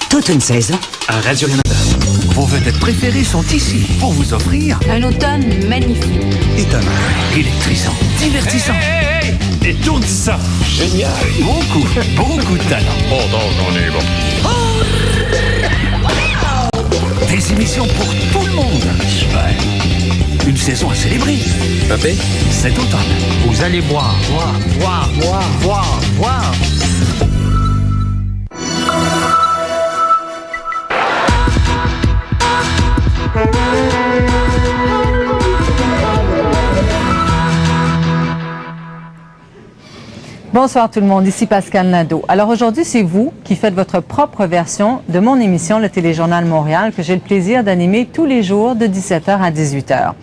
Toute une saison à Radio-Canada. Vos vedettes préférées sont ici pour vous offrir un automne magnifique, étonnant, électrisant, divertissant, étourdissant, génial, beaucoup de talent. Oh non, j'en ai bon. Des émissions pour tout le monde. Super. Une saison à célébrer. Papé? Cet automne, vous allez voir. Bonsoir tout le monde, ici Pascal Nadeau. Alors aujourd'hui, c'est vous qui faites votre propre version de mon émission Le Téléjournal Montréal que j'ai le plaisir d'animer tous les jours de 17h à 18h.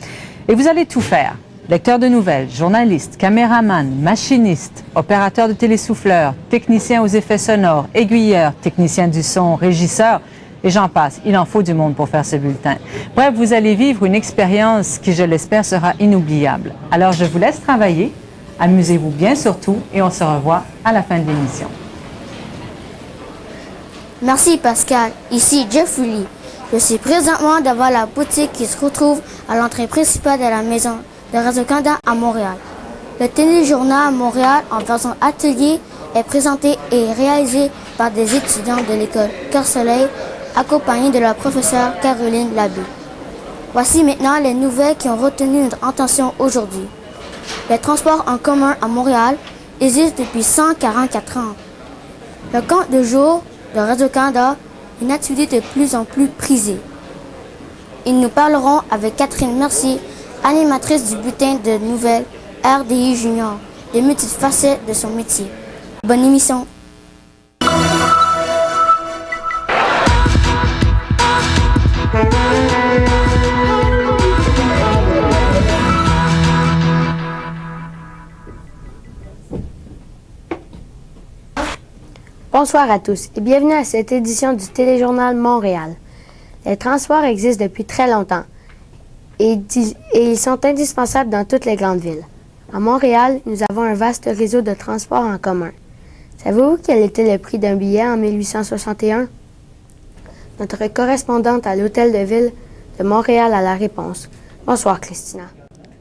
Et vous allez tout faire. Lecteur de nouvelles, journaliste, caméraman, machiniste, opérateur de télésouffleur, technicien aux effets sonores, aiguilleur, technicien du son, régisseur, et j'en passe. Il en faut du monde pour faire ce bulletin. Bref, vous allez vivre une expérience qui, je l'espère, sera inoubliable. Alors je vous laisse travailler. Amusez-vous bien surtout et on se revoit à la fin de l'émission. Merci Pascal. Ici Jeff Lee. Je suis présentement devant la boutique qui se retrouve à l'entrée principale de la maison de Radio-Canada à Montréal. Le téléjournal Montréal en version atelier est présenté et réalisé par des étudiants de l'école Cœur-Soleil accompagnés de la professeure Caroline Labé. Voici maintenant les nouvelles qui ont retenu notre attention aujourd'hui. Les transports en commun à Montréal existent depuis 144 ans. Le camp de jour de Radio-Canada est une activité de plus en plus prisée. Ils nous parleront avec Catherine Mercier, animatrice du bulletin de nouvelles RDI Junior, des multiples facettes de son métier. Bonne émission! Bonsoir à tous et bienvenue à cette édition du Téléjournal Montréal. Les transports existent depuis très longtemps et ils sont indispensables dans toutes les grandes villes. À Montréal, nous avons un vaste réseau de transports en commun. Savez-vous quel était le prix d'un billet en 1861? Notre correspondante à l'Hôtel de Ville de Montréal a la réponse. Bonsoir Christina.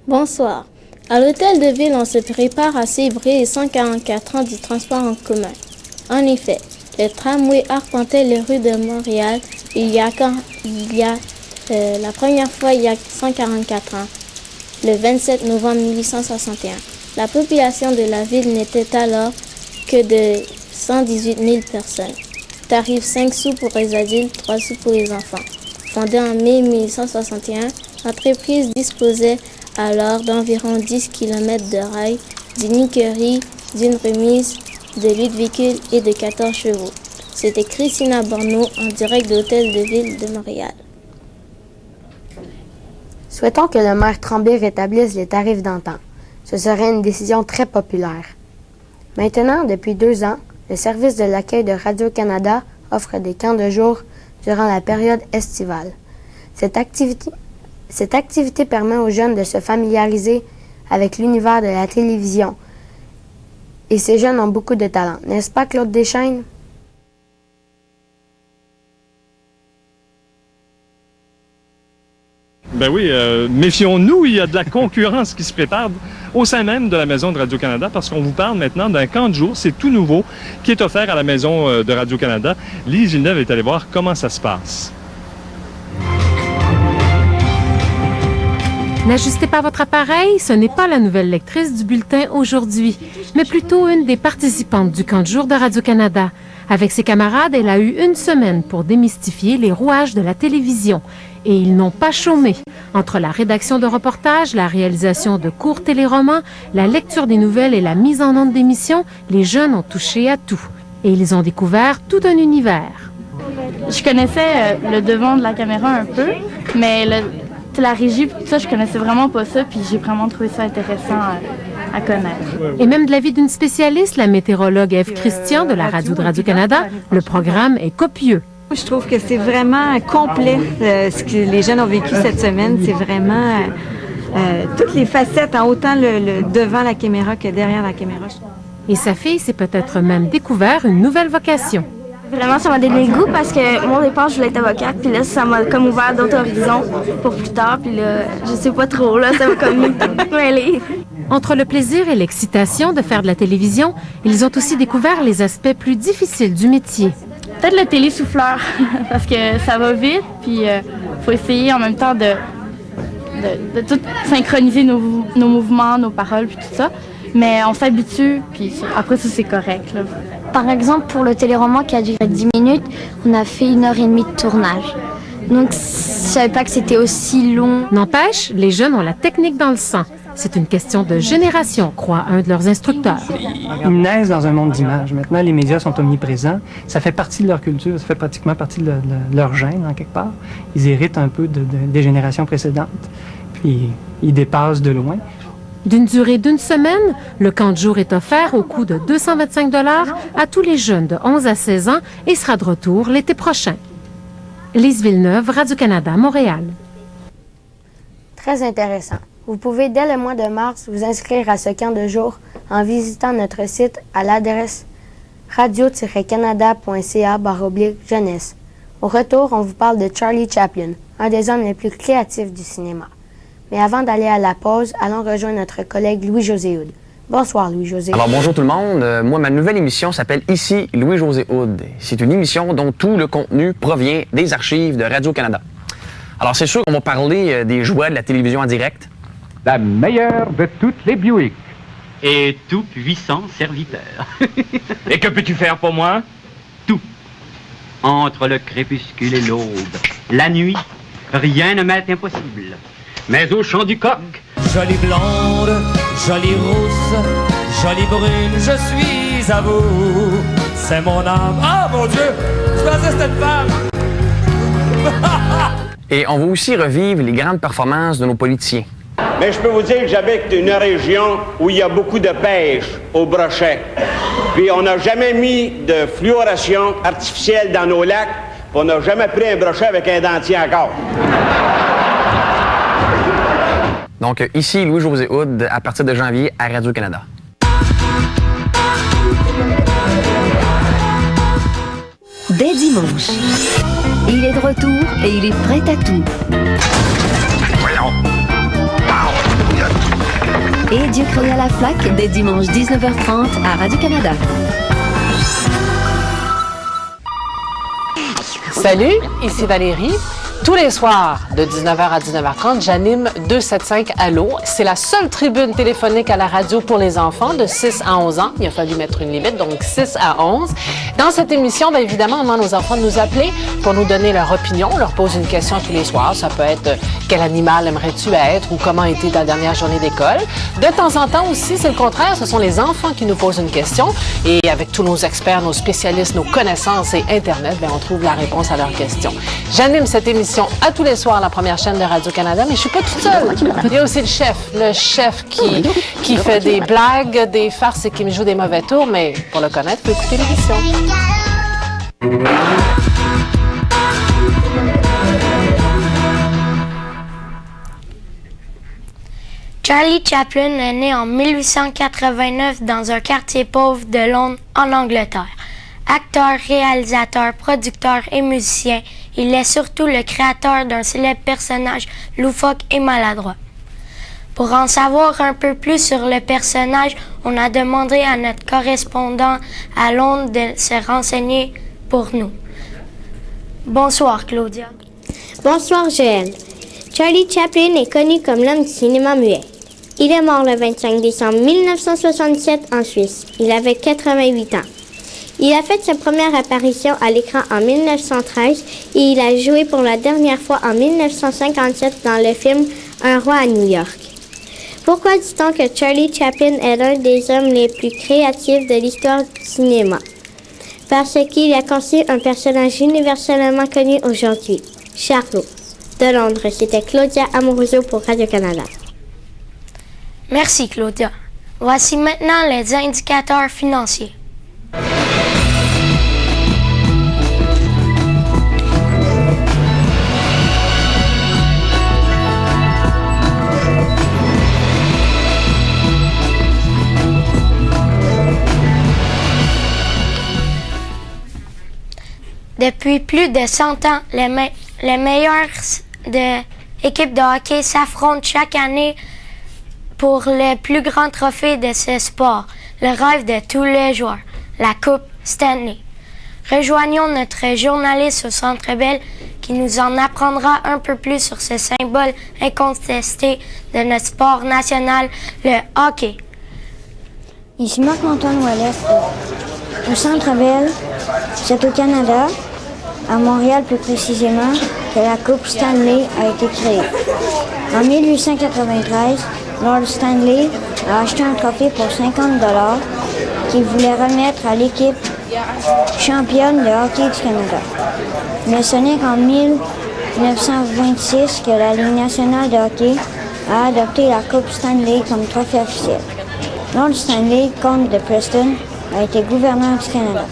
Bonsoir. À l'Hôtel de Ville, on se prépare à célébrer les 144 ans du transport en commun. En effet, le tramway arpentait les rues de Montréal la première fois il y a 144 ans, le 27 novembre 1861. La population de la ville n'était alors que de 118 000 personnes. Tarif 5 sous pour les adultes, 3 sous pour les enfants. Fondée en mai 1861, l'entreprise disposait alors d'environ 10 km de rails, d'une écurie, d'une remise, de 8 véhicules et de 14 chevaux. C'était Christina Borneau en direct de l'Hôtel de Ville de Montréal. Souhaitons que le maire Tremblay rétablisse les tarifs d'antan. Ce serait une décision très populaire. Maintenant, depuis 2 ans, le service de l'accueil de Radio-Canada offre des camps de jour durant la période estivale. Cette activité permet aux jeunes de se familiariser avec l'univers de la télévision. Et ces jeunes ont beaucoup de talent, n'est-ce pas Claude Deschaines? Ben oui, méfions-nous, il y a de la concurrence qui se prépare au sein même de la maison de Radio-Canada parce qu'on vous parle maintenant d'un camp de jour, c'est tout nouveau, qui est offert à la maison de Radio-Canada. Lise Villeneuve est allée voir comment ça se passe. N'ajustez pas votre appareil, ce n'est pas la nouvelle lectrice du bulletin aujourd'hui, mais plutôt une des participantes du camp de jour de Radio-Canada. Avec ses camarades, elle a eu 1 semaine pour démystifier les rouages de la télévision. Et ils n'ont pas chômé. Entre la rédaction de reportages, la réalisation de courts téléromans, la lecture des nouvelles et la mise en onde d'émissions, les jeunes ont touché à tout. Et ils ont découvert tout un univers. Je connaissais le devant de la caméra un peu, mais la régie, tout ça, je connaissais vraiment pas ça, puis j'ai vraiment trouvé ça intéressant à connaître. Et même de l'avis d'une spécialiste, la météorologue Ève Christian de la radio de Radio-Canada, le programme est copieux. Je trouve que c'est vraiment complet ce que les jeunes ont vécu cette semaine. C'est vraiment toutes les facettes, autant le devant la caméra que derrière la caméra. Et sa fille s'est peut-être même découvert une nouvelle vocation. Vraiment, ça m'a donné le goût parce que moi, au départ, je voulais être avocate. Puis là, ça m'a comme ouvert d'autres horizons pour plus tard. Puis là, je sais pas trop, là, ça m'a comme mêlé. Entre le plaisir et l'excitation de faire de la télévision, ils ont aussi découvert les aspects plus difficiles du métier. Peut-être le télésouffleur, parce que ça va vite, puis faut essayer en même temps de tout synchroniser nos mouvements, nos paroles, puis tout ça. Mais on s'habitue, puis après ça, c'est correct, là. Par exemple, pour le téléroman qui a duré 10 minutes, on a fait 1h30 de tournage. Donc, je savais pas que c'était aussi long. N'empêche, les jeunes ont la technique dans le sang. C'est une question de génération, croit un de leurs instructeurs. Ils naissent dans un monde d'images. Maintenant, les médias sont omniprésents. Ça fait partie de leur culture, ça fait pratiquement partie de leur gène, en quelque part. Ils héritent un peu des générations précédentes. Puis, ils dépassent de loin. D'une durée d'1 semaine, le camp de jour est offert au coût de 225 $ à tous les jeunes de 11 à 16 ans et sera de retour l'été prochain. Lise Villeneuve, Radio-Canada, Montréal. Très intéressant. Vous pouvez, dès le mois de mars, vous inscrire à ce camp de jour en visitant notre site à l'adresse radio-canada.ca/jeunesse. Au retour, on vous parle de Charlie Chaplin, un des hommes les plus créatifs du cinéma. Mais avant d'aller à la pause, allons rejoindre notre collègue Louis-José Houd. Bonsoir, Louis-José. Alors, bonjour tout le monde. Moi, ma nouvelle émission s'appelle Ici Louis-José Houd. C'est une émission dont tout le contenu provient des archives de Radio-Canada. Alors, c'est sûr qu'on va parler des jouets de la télévision en direct. La meilleure de toutes les Buick. Et tout puissant serviteur. Et que peux-tu faire pour moi? Tout. Entre le crépuscule et l'aube, la nuit, rien ne m'est impossible. Mais au chant du coq... Jolie blonde, jolie rousse, jolie brune, je suis à vous. C'est mon âme. Ah, mon Dieu! Je pensais que c'était une femme! Et on va aussi revivre les grandes performances de nos politiciens. Mais je peux vous dire que j'habite une région où il y a beaucoup de pêche au brochet. Puis on n'a jamais mis de fluoration artificielle dans nos lacs, puis on n'a jamais pris un brochet avec un dentier encore. Donc, ici, Louis-José Houd, à partir de janvier, à Radio-Canada. Dès dimanche, il est de retour et il est prêt à tout. Et Dieu crie à la flaque, dès dimanche 19h30 à Radio-Canada. Salut, ici Valérie. Tous les soirs, de 19h à 19h30, j'anime 275 Allo. C'est la seule tribune téléphonique à la radio pour les enfants de 6 à 11 ans. Il a fallu mettre une limite, donc 6 à 11. Dans cette émission, bien évidemment, on demande aux enfants de nous appeler pour nous donner leur opinion. On leur pose une question tous les soirs. Ça peut être quel animal aimerais-tu être ou comment était ta dernière journée d'école. De temps en temps aussi, c'est le contraire. Ce sont les enfants qui nous posent une question. Et avec tous nos experts, nos spécialistes, nos connaissances et Internet, bien, on trouve la réponse à leurs questions. J'anime cette émission à tous les soirs, la première chaîne de Radio-Canada, mais je suis pas toute seule. Il y a aussi le chef qui fait des blagues, des farces et qui me joue des mauvais tours, mais pour le connaître, il faut écouter l'émission. Charlie Chaplin est né en 1889 dans un quartier pauvre de Londres, en Angleterre. Acteur, réalisateur, producteur et musicien, il est surtout le créateur d'un célèbre personnage loufoque et maladroit. Pour en savoir un peu plus sur le personnage, on a demandé à notre correspondant à Londres de se renseigner pour nous. Bonsoir, Claudia. Bonsoir, Joël. Charlie Chaplin est connu comme l'homme du cinéma muet. Il est mort le 25 décembre 1967 en Suisse. Il avait 88 ans. Il a fait sa première apparition à l'écran en 1913 et il a joué pour la dernière fois en 1957 dans le film Un roi à New York. Pourquoi dit-on que Charlie Chaplin est l'un des hommes les plus créatifs de l'histoire du cinéma? Parce qu'il a conçu un personnage universellement connu aujourd'hui, Charlot. De Londres, c'était Claudia Amoroso pour Radio-Canada. Merci, Claudia. Voici maintenant les indicateurs financiers. Depuis plus de 100 ans, les meilleures équipes de hockey s'affrontent chaque année pour le plus grand trophée de ce sport, le rêve de tous les joueurs, la Coupe Stanley. Rejoignons notre journaliste au Centre Bell qui nous en apprendra un peu plus sur ce symbole incontesté de notre sport national, le hockey. Ici Marc-Antoine Ouellet, au Centre Bell, c'est au Canada, à Montréal plus précisément, que la Coupe Stanley a été créée. En 1893, Lord Stanley a acheté un trophée pour 50 $ qu'il voulait remettre à l'équipe championne de hockey du Canada. Mais ce n'est qu'en 1926 que la Ligue nationale de hockey a adopté la Coupe Stanley comme trophée officiel. Lord Stanley, comte de Preston, a été gouverneur du Canada.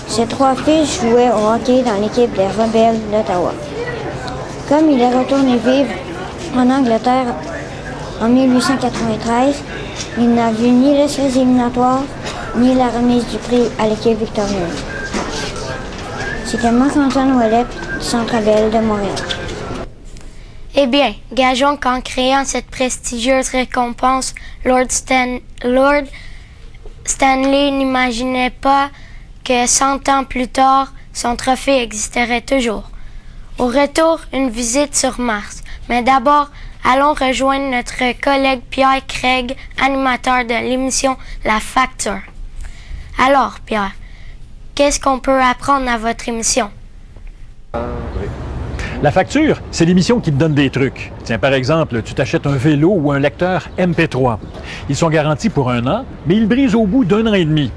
Ses 3 fils jouaient au hockey dans l'équipe des Rebelles d'Ottawa. Comme il est retourné vivre en Angleterre en 1893, il n'a vu ni les séries éliminatoires, ni la remise du prix à l'équipe victorieuse. C'était Marc-Antoine Ouellet du Centre Bell de Montréal. Eh bien, gageons qu'en créant cette prestigieuse récompense, Lord Stanley n'imaginait pas que 100 ans plus tard, son trophée existerait toujours. Au retour, une visite sur Mars. Mais d'abord, allons rejoindre notre collègue Pierre Craig, animateur de l'émission La Facture. Alors, Pierre, qu'est-ce qu'on peut apprendre à votre émission? La facture, c'est l'émission qui te donne des trucs. Tiens, par exemple, tu t'achètes un vélo ou un lecteur MP3. Ils sont garantis pour 1 an, mais ils brisent au bout d'1 an et demi.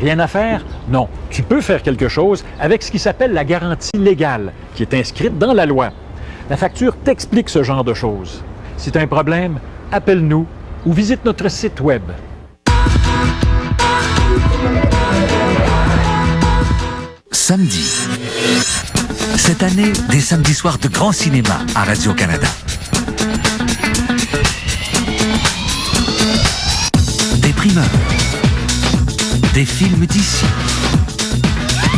Rien à faire? Non. Tu peux faire quelque chose avec ce qui s'appelle la garantie légale, qui est inscrite dans la loi. La facture t'explique ce genre de choses. Si tu as un problème, appelle-nous ou visite notre site Web. Samedi. Cette année, des samedis soirs de grand cinéma à Radio-Canada. Des primeurs. Des films d'ici.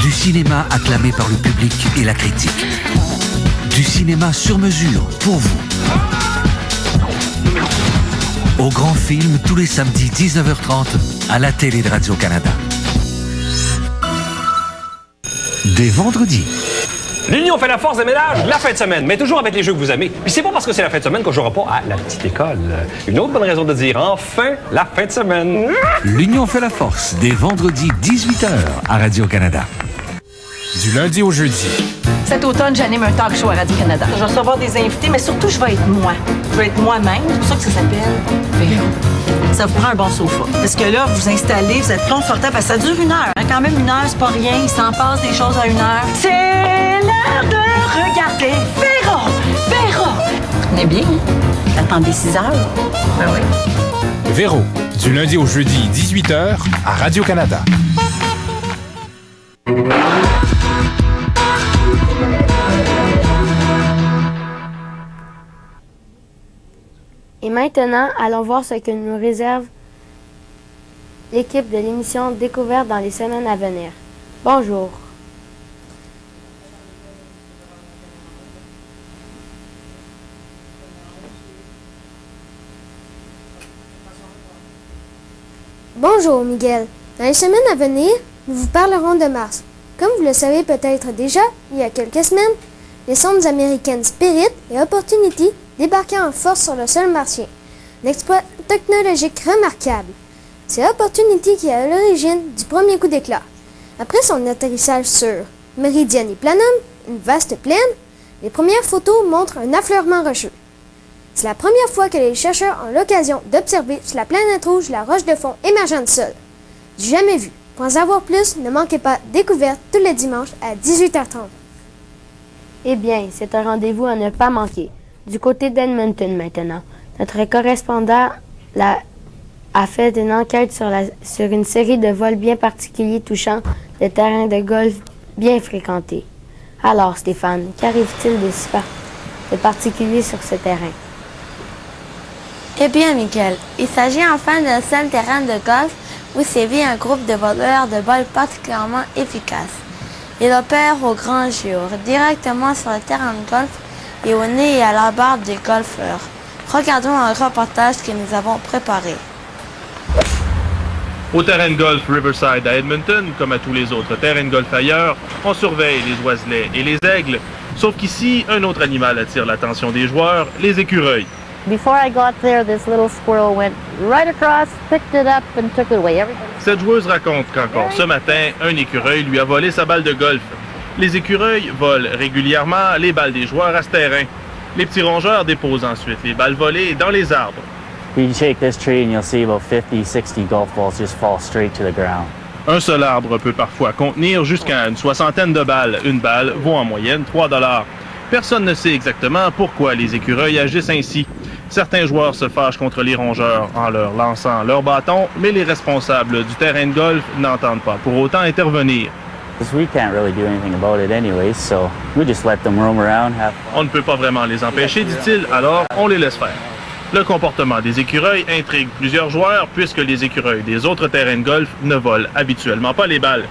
Du cinéma acclamé par le public et la critique. Du cinéma sur mesure pour vous. Au Grand Film, tous les samedis 19h30 à la télé de Radio-Canada. Des vendredis. L'Union fait la force des ménages la fin de semaine, mais toujours avec les jeux que vous aimez. Puis c'est pas parce que c'est la fin de semaine qu'on jouera pas à la petite école. Une autre bonne raison de dire enfin la fin de semaine. L'Union fait la force des vendredis 18h à Radio-Canada. Du lundi au jeudi. Cet automne, j'anime un talk show à Radio-Canada. Je vais recevoir des invités, mais surtout, je vais être moi. Je vais être moi-même. C'est pour ça que ça s'appelle Véro. Ça vous prend un bon sofa. Parce que là, vous installez, vous êtes confortable. Parce que ça dure 1 heure. Hein? Quand même, 1 heure, c'est pas rien. Il s'en passe des choses à 1 heure. C'est l'heure de regarder Véro. Véro. On est bien, hein? Attendez 6 heures. Ben oui. Véro, du lundi au jeudi, 18h à Radio-Canada. Et maintenant, allons voir ce que nous réserve l'équipe de l'émission Découverte dans les semaines à venir. Bonjour. Bonjour Miguel. Dans les semaines à venir, nous vous parlerons de Mars. Comme vous le savez peut-être déjà, il y a quelques semaines, les sondes américaines Spirit et Opportunity débarquaient en force sur le sol martien. Un exploit technologique remarquable. C'est Opportunity qui est à l'origine du premier coup d'éclat. Après son atterrissage sur Meridian et Planum, une vaste plaine, les premières photos montrent un affleurement rocheux. C'est la première fois que les chercheurs ont l'occasion d'observer sur la planète rouge la roche de fond émergeant du sol. Du jamais vu. Pour en savoir plus, ne manquez pas Découverte tous les dimanches à 18h30. Eh bien, c'est un rendez-vous à ne pas manquer. Du côté d'Edmonton maintenant, notre correspondant a fait une enquête sur une série de vols bien particuliers touchant des terrains de golf bien fréquentés. Alors Stéphane, qu'arrive-t-il de particulier sur ce terrain? Eh bien, Michael, il s'agit enfin d'un seul terrain de golf où sévit un groupe de voleurs de balles particulièrement efficaces. Il opère au grand jour, directement sur le terrain de golf et au nez et à la barbe des golfeurs. Regardons un reportage que nous avons préparé. Au terrain de golf Riverside à Edmonton, comme à tous les autres terrains de golf ailleurs, on surveille les oiselets et les aigles. Sauf qu'ici, un autre animal attire l'attention des joueurs, les écureuils. Before I got there, this little squirrel went right across, picked it up and took it away. Cette joueuse raconte qu'encore ce matin, un écureuil lui a volé sa balle de golf. Les écureuils volent régulièrement les balles des joueurs à ce terrain. Les petits rongeurs déposent ensuite les balles volées dans les arbres. You shake this tree and you'll see about 50, 60 golf balls just fall straight to the ground. Un seul arbre peut parfois contenir jusqu'à une soixantaine de balles. Une balle vaut en moyenne 3 $. Personne ne sait exactement pourquoi les écureuils agissent ainsi. Certains joueurs se fâchent contre les rongeurs en leur lançant leur bâton, mais les responsables du terrain de golf n'entendent pas pour autant intervenir. We can't really do anything about it anyway, so we just let them roam around. On ne peut pas vraiment les empêcher, dit-il, alors on les laisse faire. Le comportement des écureuils intrigue plusieurs joueurs puisque les écureuils des autres terrains de golf ne volent habituellement pas les balles.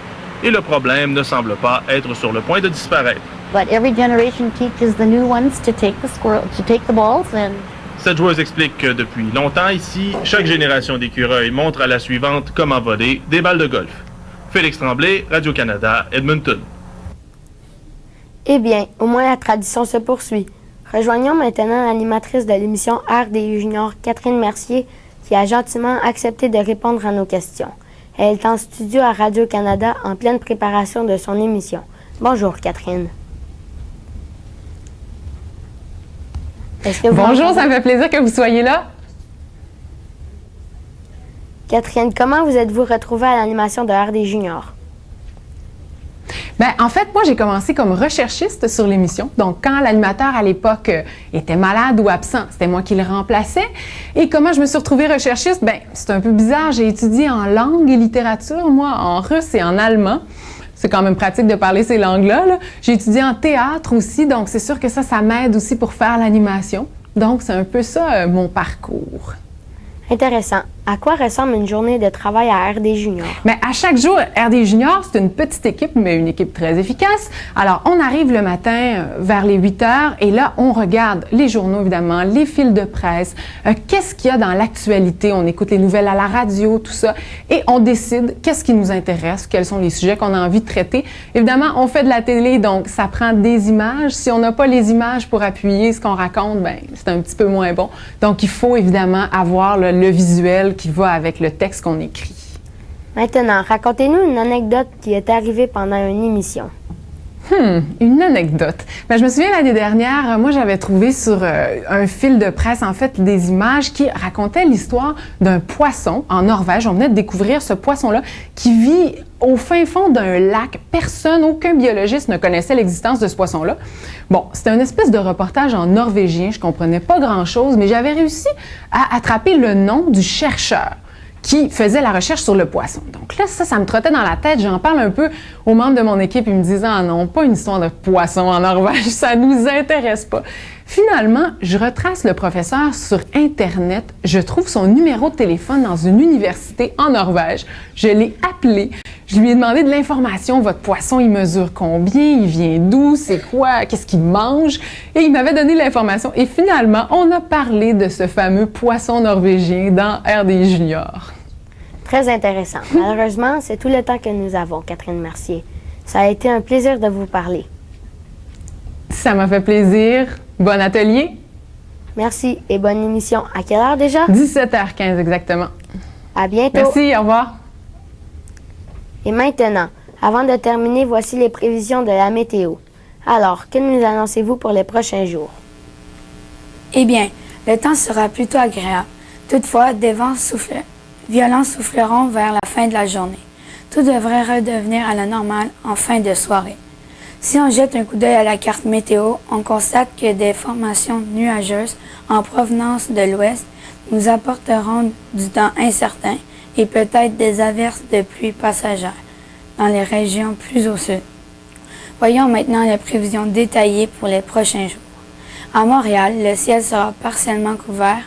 Et le problème ne semble pas être sur le point de disparaître. But every generation teaches the new ones to take the balls and Cette joueuse explique que depuis longtemps ici, chaque génération d'écureuils montre à la suivante comment voler des balles de golf. Félix Tremblay, Radio-Canada, Edmonton. Eh bien, au moins la tradition se poursuit. Rejoignons maintenant l'animatrice de l'émission RDI Junior, Catherine Mercier, qui a gentiment accepté de répondre à nos questions. Elle est en studio à Radio-Canada en pleine préparation de son émission. Bonjour, Catherine. Bonjour, ça me fait plaisir que vous soyez là. Catherine, comment vous êtes-vous retrouvée à l'animation de RDI Junior? Bien, en fait, moi, j'ai commencé comme recherchiste sur l'émission. Donc, quand l'animateur à l'époque était malade ou absent, c'était moi qui le remplaçais. Et comment je me suis retrouvée recherchiste? Bien, c'est un peu bizarre. J'ai étudié en langue et littérature, moi, en russe et en allemand. C'est quand même pratique de parler ces langues-là. Là. J'ai étudié en théâtre aussi, donc c'est sûr que ça m'aide aussi pour faire l'animation. Donc, c'est un peu ça, mon parcours. Intéressant. À quoi ressemble une journée de travail à RDI Junior? Bien, à chaque jour, RDI Junior, c'est une petite équipe, mais une équipe très efficace. Alors, on arrive le matin vers les 8 heures et là, on regarde les journaux, évidemment, les fils de presse, qu'est-ce qu'il y a dans l'actualité. On écoute les nouvelles à la radio, tout ça, et on décide qu'est-ce qui nous intéresse, quels sont les sujets qu'on a envie de traiter. Évidemment, on fait de la télé, donc ça prend des images. Si on n'a pas les images pour appuyer ce qu'on raconte, bien, c'est un petit peu moins bon. Donc, il faut évidemment avoir le visuel qui va avec le texte qu'on écrit. Maintenant, racontez-nous une anecdote qui est arrivée pendant une émission. Une anecdote. Bien, je me souviens l'année dernière, moi j'avais trouvé sur un fil de presse, en fait, des images qui racontaient l'histoire d'un poisson en Norvège. On venait de découvrir ce poisson-là qui vit au fin fond d'un lac. Personne, aucun biologiste ne connaissait l'existence de ce poisson-là. Bon, c'était une espèce de reportage en norvégien. Je comprenais pas grand-chose, mais j'avais réussi à attraper le nom du chercheur qui faisait la recherche sur le poisson. Donc là, ça me trottait dans la tête. J'en parle un peu aux membres de mon équipe. Ils me disaient « Ah non, pas une histoire de poisson en Norvège, ça nous intéresse pas. » Finalement, je retrace le professeur sur Internet. Je trouve son numéro de téléphone dans une université en Norvège. Je l'ai appelé. Je lui ai demandé de l'information. Votre poisson, il mesure combien? Il vient d'où? C'est quoi? Qu'est-ce qu'il mange? Et il m'avait donné l'information. Et finalement, on a parlé de ce fameux poisson norvégien dans RDI Junior. Très intéressant. Malheureusement, c'est tout le temps que nous avons, Catherine Mercier. Ça a été un plaisir de vous parler. Ça m'a fait plaisir. Bon atelier. Merci et bonne émission. À quelle heure déjà? 17h15 exactement. À bientôt. Merci, au revoir. Et maintenant, avant de terminer, voici les prévisions de la météo. Alors, que nous annoncez-vous pour les prochains jours? Eh bien, le temps sera plutôt agréable. Toutefois, des vents violents souffleront vers la fin de la journée. Tout devrait redevenir à la normale en fin de soirée. Si on jette un coup d'œil à la carte météo, on constate que des formations nuageuses en provenance de l'ouest nous apporteront du temps incertain et peut-être des averses de pluie passagères dans les régions plus au sud. Voyons maintenant les prévisions détaillées pour les prochains jours. À Montréal, le ciel sera partiellement couvert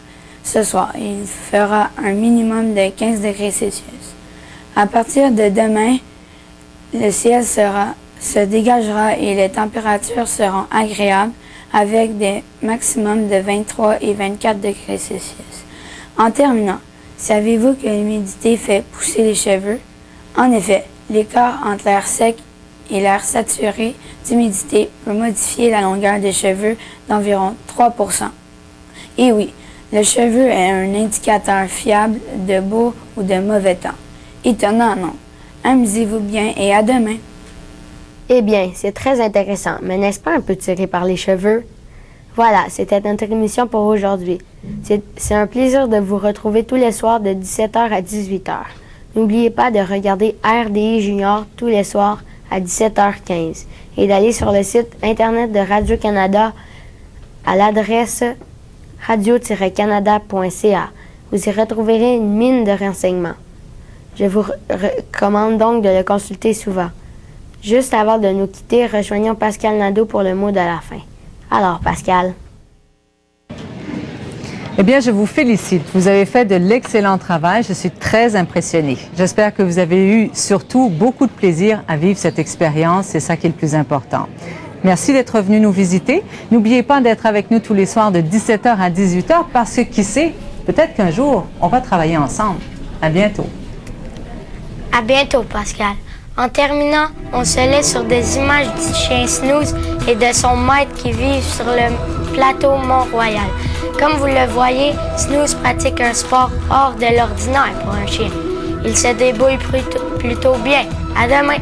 ce soir. Il fera un minimum de 15 degrés Celsius. À partir de demain, le ciel sera se dégagera et les températures seront agréables avec des maximums de 23 et 24 degrés Celsius. En terminant, savez-vous que l'humidité fait pousser les cheveux? En effet, l'écart entre l'air sec et l'air saturé d'humidité peut modifier la longueur des cheveux d'environ 3 %. Et oui, le cheveu est un indicateur fiable de beau ou de mauvais temps. Étonnant, non? Amusez-vous bien et à demain! Eh bien, c'est très intéressant, mais n'est-ce pas un peu tiré par les cheveux? Voilà, c'était notre émission pour aujourd'hui. C'est un plaisir de vous retrouver tous les soirs de 17h à 18h. N'oubliez pas de regarder RDI Junior tous les soirs à 17h15 et d'aller sur le site Internet de Radio-Canada à l'adresse radio-canada.ca. Vous y retrouverez une mine de renseignements. Je vous recommande donc de le consulter souvent. Juste avant de nous quitter, rejoignons Pascal Nadeau pour le mot de la fin. Alors, Pascal. Eh bien, je vous félicite. Vous avez fait de l'excellent travail. Je suis très impressionnée. J'espère que vous avez eu surtout beaucoup de plaisir à vivre cette expérience. C'est ça qui est le plus important. Merci d'être venu nous visiter. N'oubliez pas d'être avec nous tous les soirs de 17h à 18h parce que, qui sait, peut-être qu'un jour, on va travailler ensemble. À bientôt. À bientôt, Pascal. En terminant, on se laisse sur des images du chien Snooze et de son maître qui vivent sur le plateau Mont-Royal. Comme vous le voyez, Snooze pratique un sport hors de l'ordinaire pour un chien. Il se débrouille plutôt bien. À demain!